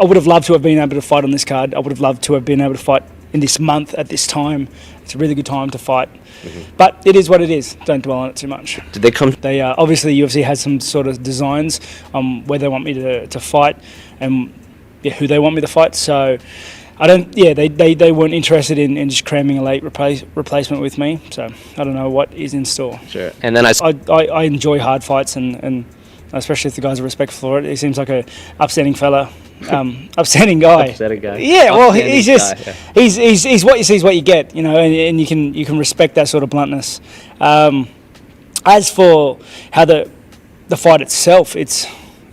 I would have loved to have been able to fight on this card. I would have loved to have been able to fight in this month at this time. It's a really good time to fight. But it is what it is. Don't dwell on it too much. Did they come? They obviously UFC has some sort of designs on where they want me to fight and who they want me to fight. So I don't. Yeah, they weren't interested in just cramming a late replacement with me. So I don't know what is in store. Sure. And then I enjoy hard fights and especially if the guys are respectful for it. He seems like a upstanding fella. Upstanding guy. Upsetting guy. Yeah, well, he's just guy, yeah. he's what you see is what you get, you know, and you can respect that sort of bluntness. As for how the fight itself, it's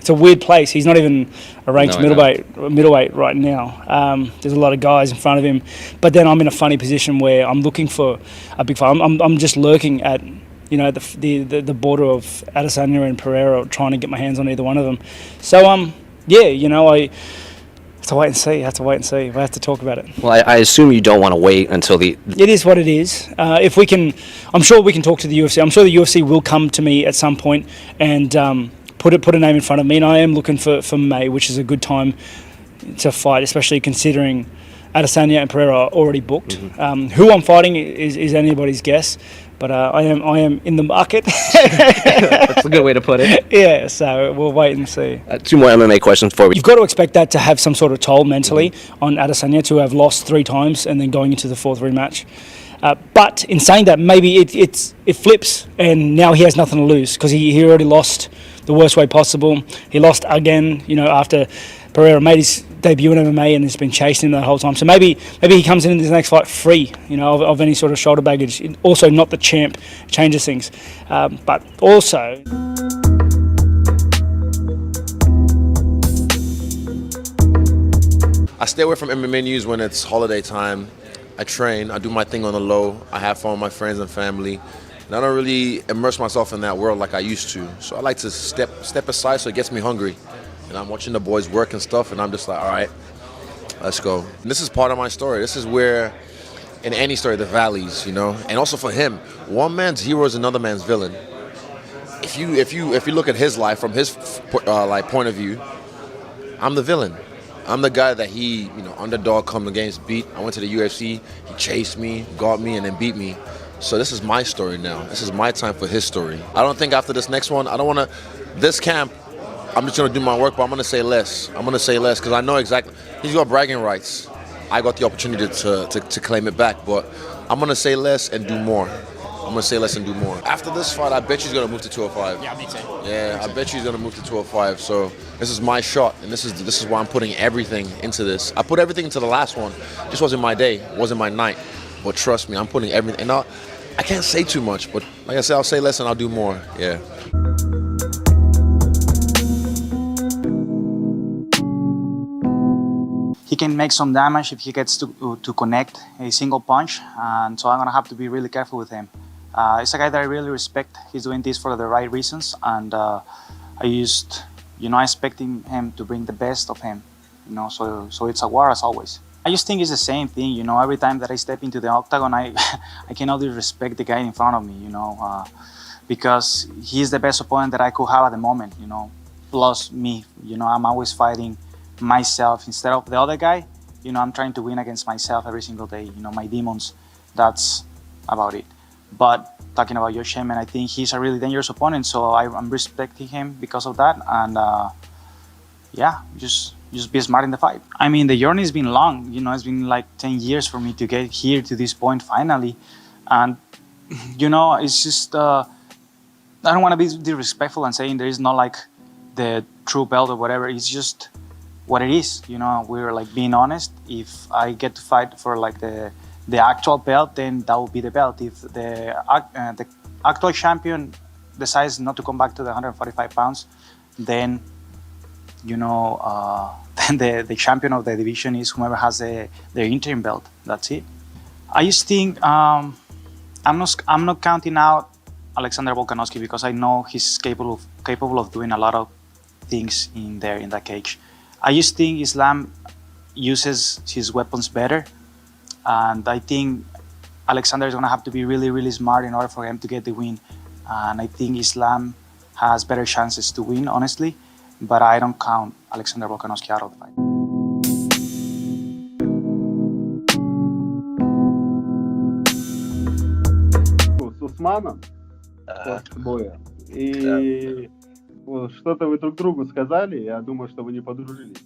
a weird place. He's not even a ranked middleweight right now. There's a lot of guys in front of him, but then I'm in a funny position where I'm looking for a big fight. I'm just lurking at, you know, the border of Adesanya and PEREIRA, trying to get my hands on either one of them. So yeah, you know, I have to wait and see. We have to talk about it. Well, I assume you don't want to wait until the... It is what it is. If we can, I'm sure we can talk to the UFC. I'm sure the UFC will come to me at some point and put a name in front of me. And I am looking for May, which is a good time to fight, especially considering Adesanya and PEREIRA are already booked. Who I'm fighting is anybody's guess. But I am in the market. That's a good way to put it. Yeah, so we'll wait and see. 2 more MMA questions for you. You've got to expect that to have some sort of toll mentally on Adesanya, to have lost 3 times and then going into the 4th rematch. But in saying that, maybe it flips and now he has nothing to lose, because he already lost the worst way possible. He lost again, you know, after PEREIRA made his debut in MMA and has been chasing him that whole time. So maybe he comes in this next fight free, you know, of any sort of shoulder baggage. Also, not the champ changes things, but also. I stay away from MMA news when it's holiday time. I train, I do my thing on the low, I have fun with my friends and family. And I don't really immerse myself in that world like I used to. So I like to step aside so it gets me hungry. And I'm watching the boys work and stuff, and I'm just like, all right, let's go. And this is part of my story. This is where, in any story, the valleys, you know. And also for him, one man's hero is another man's villain. If you look at his life from his point of view, I'm the villain. I'm the guy that he, you know, underdog come against, beat. I went to the UFC, he chased me, got me, and then beat me. So this is my story now. This is my time for his story. I don't think after this next one, I don't want to, this camp, I'm just going to do my work, but I'm going to say less. I'm going to say less because I know exactly, he's got bragging rights. I got the opportunity to claim it back, but I'm going to say less and do more. I'm going to say less and do more. After this fight, I bet she's going to move to 205. Yeah, me too. Yeah, I bet she's going to move to 205. So this is my shot, and this is why I'm putting everything into this. I put everything into the last one. This wasn't my day, it wasn't my night. But trust me, I'm putting everything. And I can't say too much, but like I said, I'll say less and I'll do more. Yeah. He can make some damage if he gets to connect a single punch, and so I'm gonna have to be really careful with him. He's a guy that I really respect. He's doing this for the right reasons, and I expecting him to bring the best of him, you know. So it's a war as always. I just think it's the same thing, you know. Every time that I step into the octagon, I cannot respect the guy in front of me, you know, because he's the best opponent that I could have at the moment, you know. Plus me, you know, I'm always fighting myself instead of the other guy. You know, I'm trying to win against myself every single day, you know, my demons. That's about it. But talking about Josh Emmett, I think he's a really dangerous opponent, so I'm respecting him because of that. And yeah, just be smart in the fight. I mean, the journey's been long, you know. It's been like 10 years for me to get here to this point finally. And you know, it's just I don't want to be disrespectful and saying there is not like the true belt or whatever. It's just what it is, you know. We're like being honest. If I get to fight for like the actual belt, then that will be the belt. If the actual champion decides not to come back to the 145 pounds, then, you know, then the champion of the division is whoever has the interim belt. That's it. I just think I'm not counting out Alexander Volkanovski because I know he's capable of doing a lot of things in that cage. I just think Islam uses his weapons better, and I think Alexander is going to have to be really, really smart in order for him to get the win. And I think Islam has better chances to win, honestly, but I don't count Alexander Volkanovski out of the fight. Усманом Ага, после боя. да. И вот что-то вы друг другу сказали, я думаю, что вы не подружились.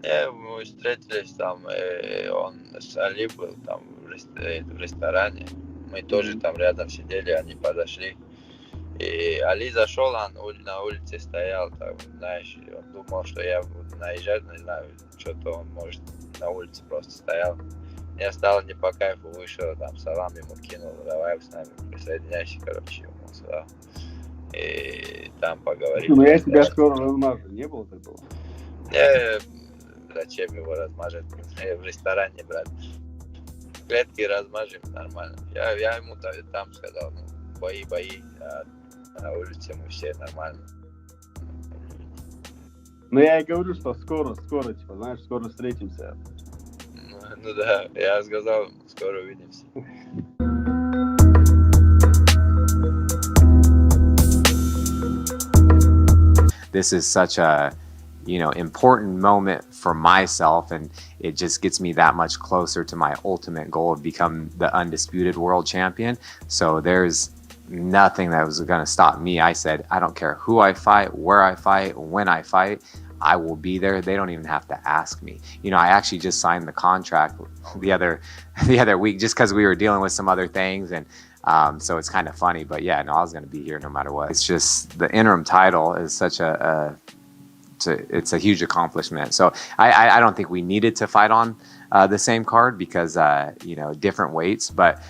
Мы встретились там, он с Али был там в ресторане. Мы тоже там рядом сидели, они подошли. И Али зашел, он на улице стоял, там, знаешь, и он думал, что я буду наезжать, не знаю, что-то он, может, на улице просто стоял. Я стал не по кайфу, вышел, там, салам ему кинул, давай с нами присоединяйся, короче, ему сказал. И там поговорили. Ну, я тебя скоро размажу, не было такого? Зачем его размажет в ресторане, брат? Клетки размажем нормально. Я ему там сказал, ну, бои, а на улице мы все нормально. Ну, я и говорю, что скоро, типа, знаешь, скоро встретимся. Ну да, я сказал, скоро увидимся. This is such a, important moment for myself, and it just gets me that much closer to my ultimate goal of becoming the undisputed world champion. So there's nothing that was going to stop me. I said, I don't care who I fight, where I fight, when I fight, I will be there. They don't even have to ask me. I actually just signed the contract the other week just because we were dealing with some other things, and so it's kind of funny. But yeah, no, I was going to be here no matter what. It's just the interim title is such it's a huge accomplishment. So I don't think we needed to fight on the same card because different weights, but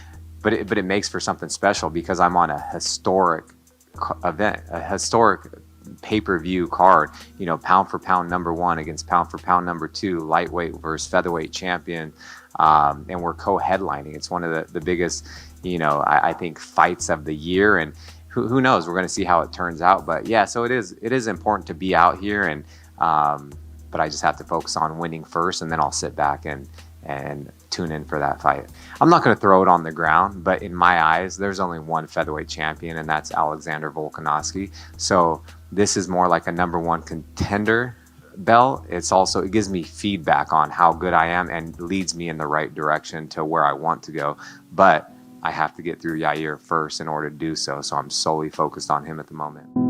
it makes for something special because I'm on a historic event, a historic pay-per-view card, pound for pound #1 against pound for pound #2, lightweight versus featherweight champion, and we're co-headlining. It's one of the biggest, I think, fights of the year, and who knows, we're going to see how it turns out. But yeah, so it is important to be out here, and but I just have to focus on winning first, and then I'll sit back and tune in for that fight. I'm not going to throw it on the ground, but in my eyes, there's only one featherweight champion, and that's Alexander Volkanovski. So this is more like a #1 contender belt. It gives me feedback on how good I am and leads me in the right direction to where I want to go. But I have to get through Yair first in order to do so. So I'm solely focused on him at the moment.